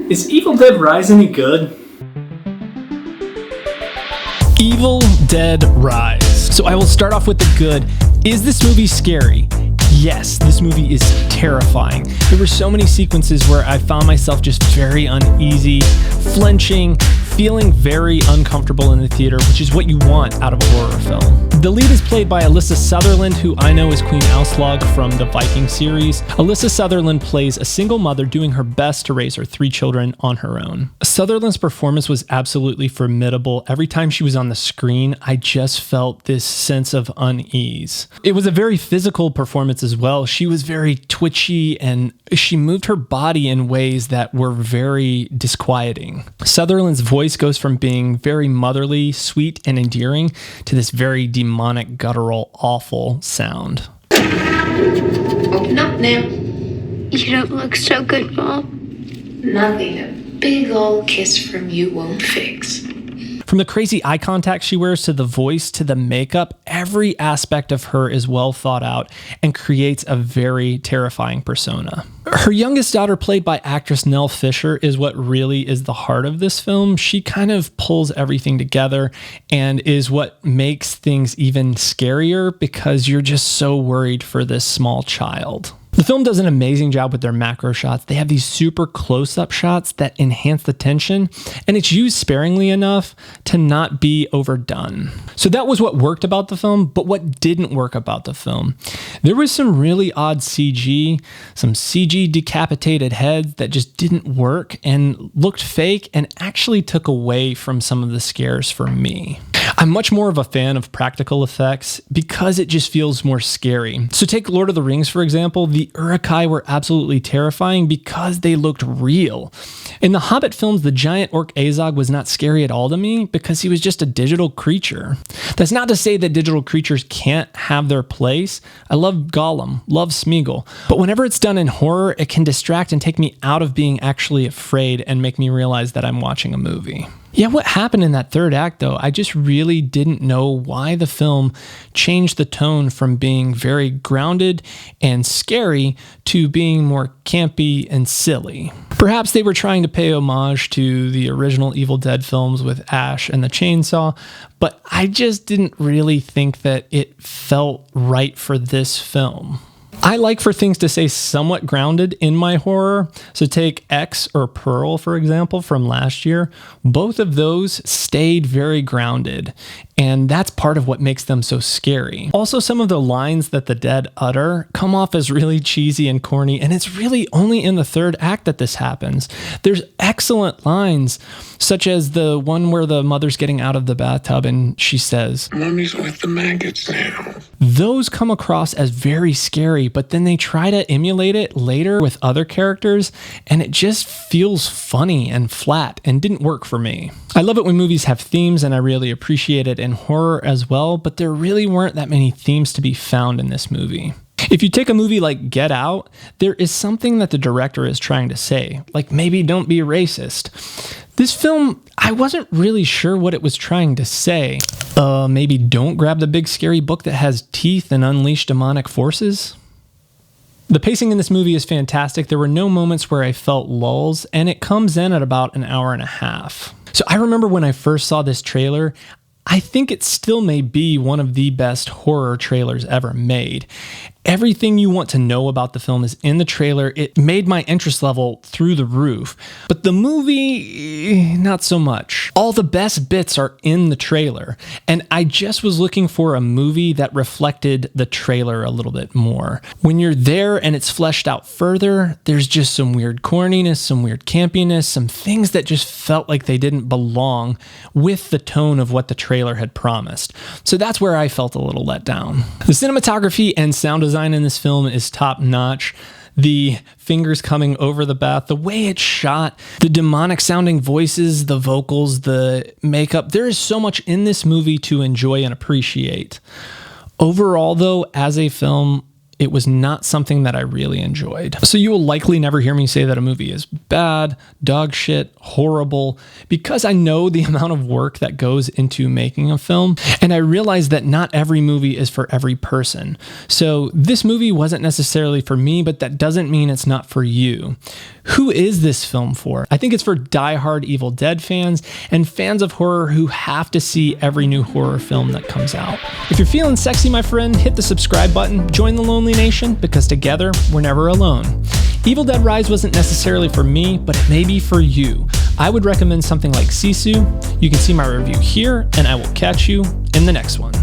Is Evil Dead Rise any good? Evil Dead Rise. So I will start off with the good. Is this movie scary? Yes, this movie is terrifying. There were so many sequences where I found myself just very uneasy, flinching, feeling very uncomfortable in the theater, which is what you want out of a horror film. The lead is played by Alyssa Sutherland, who I know is Queen Auslog from the Viking series. Alyssa Sutherland plays a single mother doing her best to raise her 3 children on her own. Sutherland's performance was absolutely formidable. Every time she was on the screen, I just felt this sense of unease. It was a very physical performance as well. She was very twitchy and she moved her body in ways that were very disquieting. Sutherland's voice goes from being very motherly, sweet, and endearing to this very demonic, guttural, awful sound. Open up now. You don't look so good, Mom. Nothing a big old kiss from you won't fix. From the crazy eye contact she wears to the voice to the makeup, every aspect of her is well thought out and creates a very terrifying persona. Her youngest daughter, played by actress Nell Fisher, is what really is the heart of this film. She kind of pulls everything together and is what makes things even scarier because you're just so worried for this small child. The film does an amazing job with their macro shots. They have these super close-up shots that enhance the tension, and it's used sparingly enough to not be overdone. So that was what worked about the film, but what didn't work about the film? There was some really odd CG, some CG decapitated heads that just didn't work and looked fake and actually took away from some of the scares for me. I'm much more of a fan of practical effects because it just feels more scary. So take Lord of the Rings, for example. The Uruk-hai were absolutely terrifying because they looked real. In the Hobbit films, the giant orc Azog was not scary at all to me because he was just a digital creature. That's not to say that digital creatures can't have their place. I love Gollum, love Smeagol. But whenever it's done in horror, it can distract and take me out of being actually afraid and make me realize that I'm watching a movie. Yeah, what happened in that third act, though, I just really didn't know why the film changed the tone from being very grounded and scary to being more campy and silly. Perhaps they were trying to pay homage to the original Evil Dead films with Ash and the chainsaw, but I just didn't really think that it felt right for this film. I like for things to stay somewhat grounded in my horror. So take X or Pearl, for example, from last year. Both of those stayed very grounded, and that's part of what makes them so scary. Also, some of the lines that the dead utter come off as really cheesy and corny, and it's really only in the third act that this happens. There's excellent lines, such as the one where the mother's getting out of the bathtub and she says, "Mommy's with the maggots now." Those come across as very scary, but then they try to emulate it later with other characters, and it just feels funny and flat and didn't work for me. I love it when movies have themes, and I really appreciate it in horror as well, but there really weren't that many themes to be found in this movie. If you take a movie like Get Out, there is something that the director is trying to say, like maybe don't be racist. This film, I wasn't really sure what it was trying to say. Maybe don't grab the big scary book that has teeth and unleash demonic forces? The pacing in this movie is fantastic. There were no moments where I felt lulls, and it comes in at about an hour and a half. So I remember when I first saw this trailer, I think it still may be one of the best horror trailers ever made. Everything you want to know about the film is in the trailer. It made my interest level through the roof. But the movie, not so much. All the best bits are in the trailer. And I just was looking for a movie that reflected the trailer a little bit more. When you're there and it's fleshed out further, there's just some weird corniness, some weird campiness, some things that just felt like they didn't belong with the tone of what the trailer had promised. So that's where I felt a little let down. The cinematography and sound design in this film is top notch. The fingers coming over the bath, the way it's shot, the demonic sounding voices, the vocals, the makeup. There is so much in this movie to enjoy and appreciate. Overall, though, as a film, it was not something that I really enjoyed. So you will likely never hear me say that a movie is bad, dog shit, horrible, because I know the amount of work that goes into making a film, and I realize that not every movie is for every person. So this movie wasn't necessarily for me, but that doesn't mean it's not for you. Who is this film for? I think it's for diehard Evil Dead fans and fans of horror who have to see every new horror film that comes out. If you're feeling sexy, my friend, hit the subscribe button, join the Lonely Nation, because together we're never alone. Evil Dead Rise wasn't necessarily for me, but it may be for you. I would recommend something like Sisu. You can see my review here, and I will catch you in the next one.